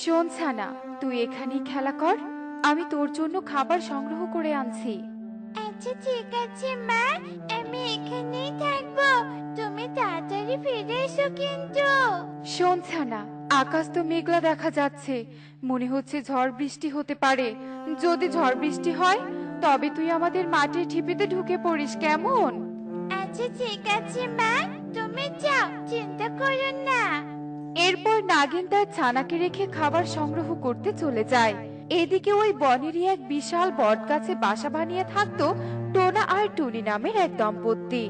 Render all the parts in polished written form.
শোন ছানা, তুই এখানেই খেলা কর। আমি তোর জন্য খাবার সংগ্রহ করে আনছি। আচ্ছা ঠিক আছে মা, আমি এখানেই থাকবো। তুমি তাড়াতাড়ি ফিরে এসো কিন্তু। শোন ছানা, আকাশ তো মেঘলা দেখা যাচ্ছে, মনে হচ্ছে ঝড় বৃষ্টি হতে পারে। যদি ঝড় বৃষ্টি হয় তবে তুই আমাদের মাটির ঢিপিতে ঢুকে পড়িস, কেমন? আচ্ছা ঠিক আছে মা, তুমি যাও, চিন্তা করো না। এরপর নাগিন তার ছানাকে রেখে খাবার সংগ্রহ করতে চলে যায়। এদিকে ওই বনেরই এক বিশাল বটগাছে বাসা বানিয়ে থাকতো টোনা আর টুনি নামের এক দম্পতি।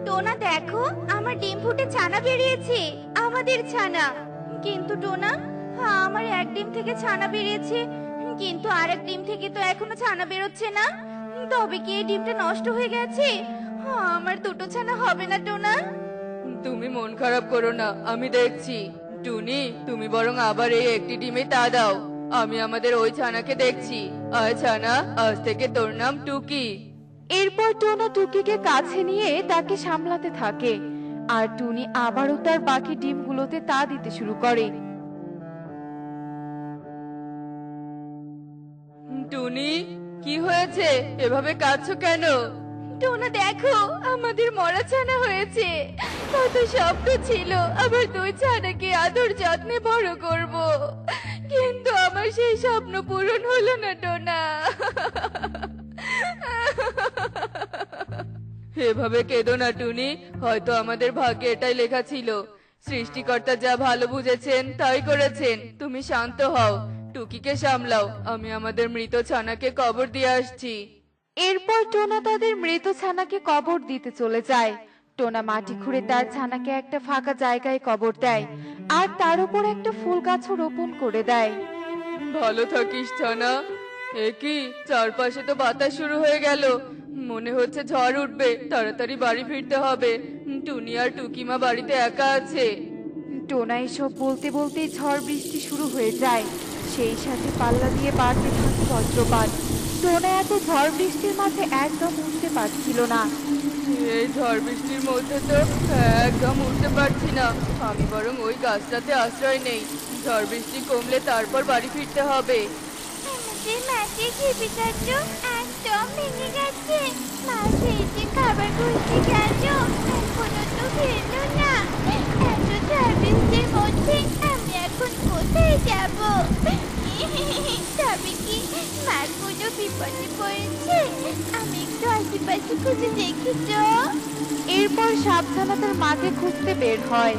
টোনা দেখো, আমার ডিম ফুটে ছানা বেরিয়েছে, আমাদের ছানা। কিন্তু টোনা, হ্যাঁ আমার এক ডিম থেকে ছানা বেরিয়েছে, কিন্তু আরেক ডিম থেকে তো এখনো ছানা বেরোচ্ছে না। তবে কি এই ডিমটা নষ্ট হয়ে গেছে? হ্যাঁ, আমার দুটো ছানা হবে না টোনা। তুমি মন খারাপ করো না, আমি দেখছি। টুনি, তুমি বরং আবার এই একটি ডিমে তা দাও। আমি আমাদের ওই ছানাকে দেখছি। আয় ছানা, আজ থেকে তোর নাম টুকি। এরপর টোনা টুকিকে কাছে নিয়ে তাকে সামলাতে থাকে, আর টুনি আবারও তার বাকি ডিমগুলোতে তা দিতে শুরু করে। টুনি, কি হয়েছে? এভাবে কাঁদছো কেন? টোনা দেখো, আমাদের মরা ছানা হয়েছে। কত স্বপ্ন ছিল আবার দুই ছানাকে আদর যত্নে বড় করব, কিন্তু আমার সেই স্বপ্ন পূরণ হলো না টোনা। এভাবে কেঁদো না টুনি, হয়তো আমাদের ভাগ্যে এটাই লেখা ছিল। সৃষ্টিকর্তা যা ভালো বুঝেছেন তাই করেছেন। তুমি শান্ত হও, টুকিকে সামলাও। আমি আমাদের মৃত ছানাকে কবর দিয়ে আসছি। এরপর টোনা তাদের মৃত ছানাকে কবর দিতে চলে যায়। টোনা মাটি খুঁড়ে তার ছানাকে একটা ফাঁকা জায়গায় কবর দেয়, আর তার উপর একটা ফুল গাছও রোপণ করে দেয়। ভালো থাকিস ছানা। এ কি, চারপাশে তো বাতাস শুরু হয়ে গেল। মনে হচ্ছে ঝড় উঠবে, তাড়াতাড়ি বাড়ি ফিরতে হবে। টুনি আর টুকিমা বাড়িতে একা আছে। টোনা এসব বলতে বলতেই ঝড় বৃষ্টি শুরু হয়ে যায়। সেই সাথে পাল্লা দিয়ে বাড়তে থাকে বজ্রপাত। টোনা এত ঝড় বৃষ্টির মাঝে একদম উঠতে পারছিল না। এই ঝড় বৃষ্টির মধ্যে তো একদম উঠতে পারছি না। আমি বরং ওই গাছটাতে আশ্রয় নেই। ঝড় বৃষ্টি কমলে তারপর বাড়ি ফিরতে হবে। আমাদের মাটির ঢিপিটা তো একদম ভেঙে গেছে। মা সেই যে খাবার খুঁজতে গেল, এখনো তো ফিরলো না। এত ঝড় বৃষ্টির মধ্যে আমি এখন কোথায় যাব? তবে কি মা কোনো বিপদে পড়েছে? আমি একটু আশেপাশে খুঁজে দেখি তো। এরপর সাবধানে তার মাকে খুঁজতে বের হয়।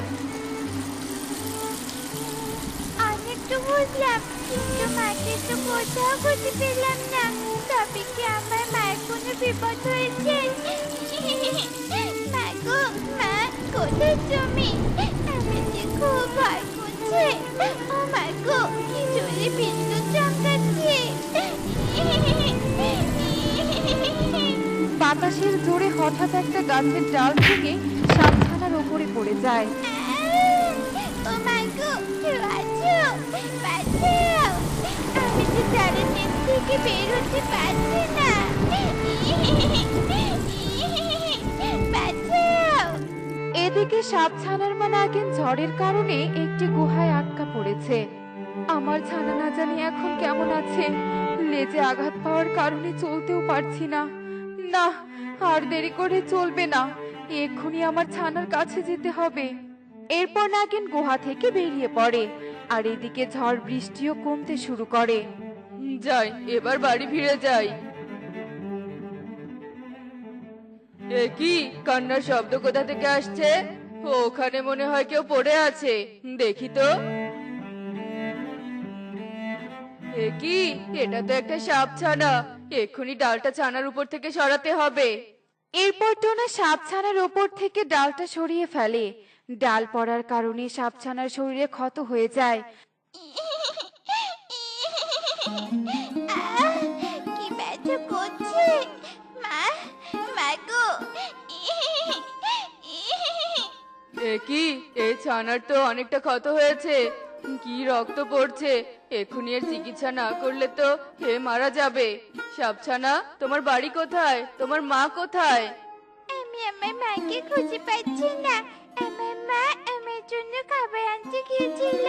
অনেক তো বুঝলাম, কিন্তু মাকে তো কোথাও খুঁজে পেলাম না। তবে কি আমার মায়ের কোনো বিপদ হয়েছে? মা গো, মা কোথায় তুমি? আমি যে খুব ভয় করছে। ও মা গো, কি জোরে বিদ্যুৎ চমকাচ্ছে। বাতাসের জোরে হঠাৎ একটা গাছের ডাল ভেঙে সাবধানার ওপরে পড়ে যায়। ও মা গো, কেউ আছো? বাঁচাও! আমি তো ডালের নিচ থেকে বের হতে পারছি না। বাঁচাও! এদিকে সাবছানার মা নাগিন ঝড়ের কারণে একটি গুহায় আটকা পড়েছে। আমার ছানা না জানি এখন কেমন আছে। লেজে আঘাত পাওয়ার কারণে চলতেও পারছি না। না, আর দেরি করে চলবে না। এক্ষুনি আমার ছানার কাছে যেতে হবে। এরপর নাগিন গুহা থেকে বেরিয়ে পড়ে, আর এদিকে ঝড় বৃষ্টিও কমতে শুরু করে। যাই, এবার বাড়ি ফিরে যাই। এ কি, কান্নার শব্দ কোথা থেকে আসছে? ওখানে মনে হয় কেউ পড়ে আছে। দেখি তো। এ কি, এটা তো একটা সাপ ছানা। এক্ষুনি ডালটা ছানার উপর থেকে সরাতে হবে। এরপর টোনা সাপছানার ওপর থেকে ডালটা সরিয়ে ফেলে। ডাল পড়ার কারণে সাপছানার শরীরে ক্ষত হয়ে যায়। আহ, কি ব্যথা করছে! মা, মা গো! এ কি, এই ছানার তো অনেকটা ক্ষত হয়েছে। কি রক্ত পড়ছে! এক্ষুনি এর চিকিৎসা না করলে তো এ মারা যাবে। সাপছানা, তোমার বাড়ি কোথায়? তোমার মা কোথায়? আমি আমার মাকে খুঁজে পাচ্ছি না। আমার মা আমার জন্য খাবার আনতে গিয়েছিল,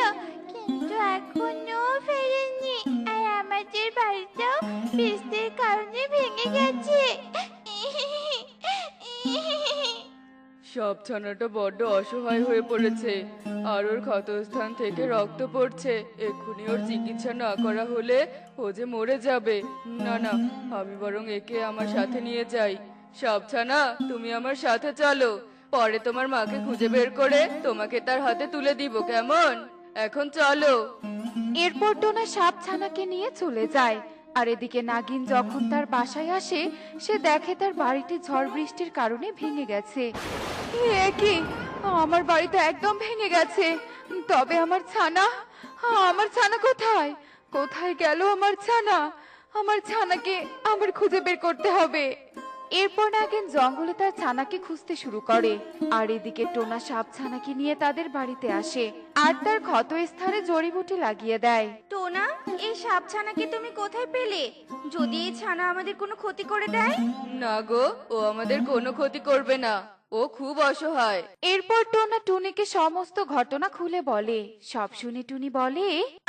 কিন্তু এখনো বৃষ্টির কারণে ভেঙে গেছে। সাপ ছানাটা বড্ড অসহায় হয়ে পড়েছে, আর ওর ক্ষতস্থান থেকে রক্ত পড়ছে। এক্ষুনি ওর চিকিৎসা না করা হলে ও যে মরে যাবে। না না, আমি বরং একে আমার সাথে নিয়ে যাই। সাপ ছানা, তুমি আমার সাথে চলো। পরে তোমার মাকে খুঁজে বের করে তোমাকে তার হাতে তুলে দিব, কেমন? এখন চলো। এরপর টোনা সাপ ছানাকে নিয়ে চলে যায়। আর এদিকে নাগিন যখন তার বাসায় আসে, সে দেখে তার বাড়িটি ঝড় বৃষ্টির কারণে ভেঙে গেছে। এ কি, আমার বাড়ি তো একদম ভেঙে গেছে। তবে আমার ছানা, আমার ছানা কোথায়? কোথায় গেল আমার ছানা? আমার ছানাকে আবার খুঁজে বের করতে হবে। এরপর নাগিন জঙ্গলে তার ছানাকে খুঁজতে শুরু করে। আর এদিকে টোনা সাপ ছানাকে নিয়ে তাদের বাড়িতে আসে আর তার ক্ষত স্থানে জড়িবুটি লাগিয়ে দেয়। টোনা, এই সাপ ছানাকে তুমি কোথায় পেলে? যদি এই ছানা আমাদের কোনো ক্ষতি করে দেয়? না গো, ও আমাদের কোনো ক্ষতি করবে না। ও খুব অসহায়। এরপর টোনা টুনিকে সমস্ত ঘটনা খুলে বলে। সব শুনে টুনি বলে,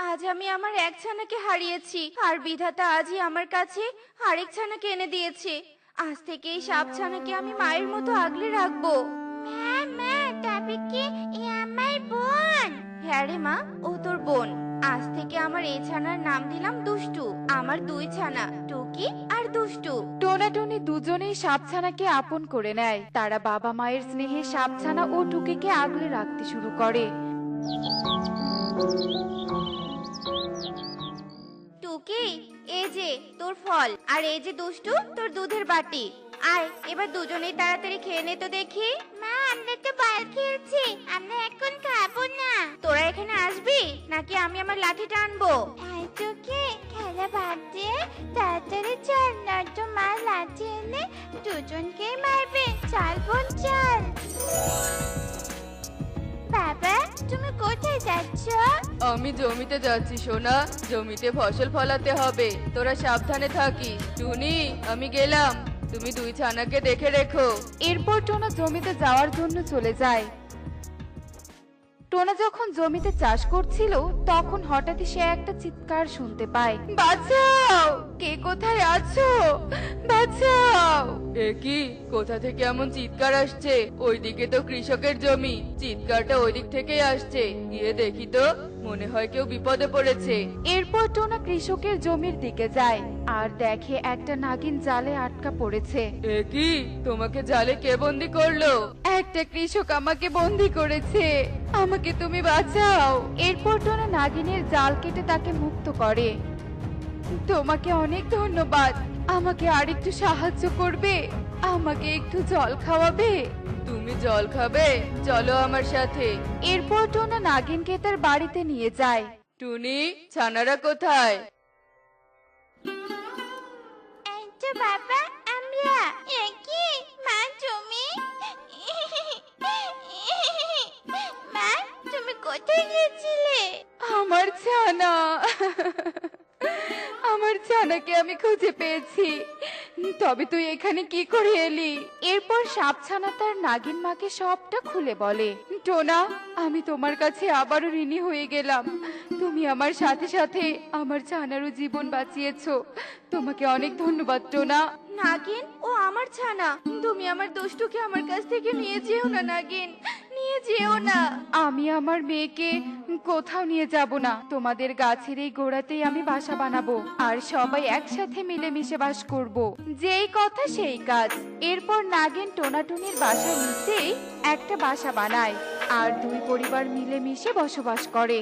আজ আমি আমার এক ছানাকে হারিয়েছি, আর বিধাতা আজই আমার কাছে আরেক ছানাকে এনে দিয়েছে। আজ থেকে এই সাপ ছানাকে আমি মায়ের মতো আগলে রাখবো। মা মা, তবে কি এ আমার বোন? হ্যাঁ রে মা, ও তোর বোন। আজ থেকে আমার এই ছানার নাম দিলাম দুষ্টু। আমার দুই ছানা, টুকি আর দুষ্টু। টোনা টুনি দুজনেই সাপছানাকে আপন করে নেয়। তারা বাবা মায়ের স্নেহে সাপছানা ও টুকিকে আগলে রাখতে শুরু করে। টুকি, এই যে তোর ফল, আর এই যে দুষ্টু তোর দুধের বাটি। আয়, এবার দুজনেই তাড়াতাড়ি খেয়ে নে তো দেখি। মা, আমরা তো বল খেলছি, আমরা এখন খাবো না। তোরা এখানে আসবি নাকি আমি আমার লাঠিটা আনবো? টুকি, খেলা বাদ দিয়ে তাড়াতাড়ি চল, নয়তো মা লাঠি এনে দুজনকেই মারবে। চল বোন, চল। বাবা, তুমি কোথায় যাচ্ছ? আমি জমিতে যাচ্ছি সোনা, জমিতে ফসল ফলাতে হবে। তোরা সাবধানে থাকিস। টুনি, আমি গেলাম, তুমি দুই ছানাকে দেখে রেখো। এরপর টোনা জমিতে যাওয়ার জন্য চলে যায়। টোনা যখন জমিতে চাষ করছিল, তখন হঠাৎই সে একটা চিৎকার শুনতে পায়। বাঁচাও! কে কোথায় আছো? বাঁচাও! এ কি, কোথা থেকে এমন চিৎকার আসছে? ওইদিকে তো কৃষকের জমি, চিৎকারটা ওই দিক থেকেই আসছে। গিয়ে দেখি তো, মনে হয় কেউ বিপদে পড়েছে। এরপর টোনা কৃষকের জমির দিকে যায় আর দেখে একটা নাগিন জালে আটকা পড়েছে। এ কি, তোমাকে জালে কে বন্দি করলো? একটা কৃষক আমাকে বন্দি করেছে, আমাকে তুমি বাঁচাও। এরপর টোনা নাগিনের জাল কেটে তাকে মুক্ত করে। তোমাকে অনেক ধন্যবাদ। আমাকে আরেকটু সাহায্য করবে? আমাকে একটু জল খাওয়াবে? তুমি জল খাবে? চলো আমার সাথে। এরপর টোনা নাগিনকে তার বাড়িতে নিয়ে যায়। টুনি, ছানারা কোথায়? এই তো বাবা, আমরা। একই মা, তুমি? মা, তুমি কোথায় গিয়েছিলে? আমার ছানা, আমার ছানাকে আমি খুঁজে পেয়েছি। তবে তুই এখানে কি করে এলি? এরপর সাপছানা তার নাগিন মাকে সবটা খুলে বলে। টোনা, আমি তোমার কাছে আবারও ঋণী হয়ে গেলাম। তুমি আমার সাথে সাথে আমার ছানারও জীবন বাঁচিয়েছো। তোমাকে অনেক ধন্যবাদ টোনা। নাগিন, ও আমার ছানা। তুমি আমার দুষ্টুকে আমার কাছ থেকে নিয়ে যেও না নাগিন, নিয়ে যেও না। আমি আমার মেয়েকে কোথাও নিয়ে যাব না। তোমাদের গাছের এই গোড়াতেই আমি বাসা বানাবো, আর সবাই একসাথে মিলেমিশে বাস করব। যেই কথা সেই কাজ। এরপর নাগিন টোনাটুনির বাসার নিচেই একটা বাসা বানায় আর দুই পরিবার মিলেমিশে বসবাস করে।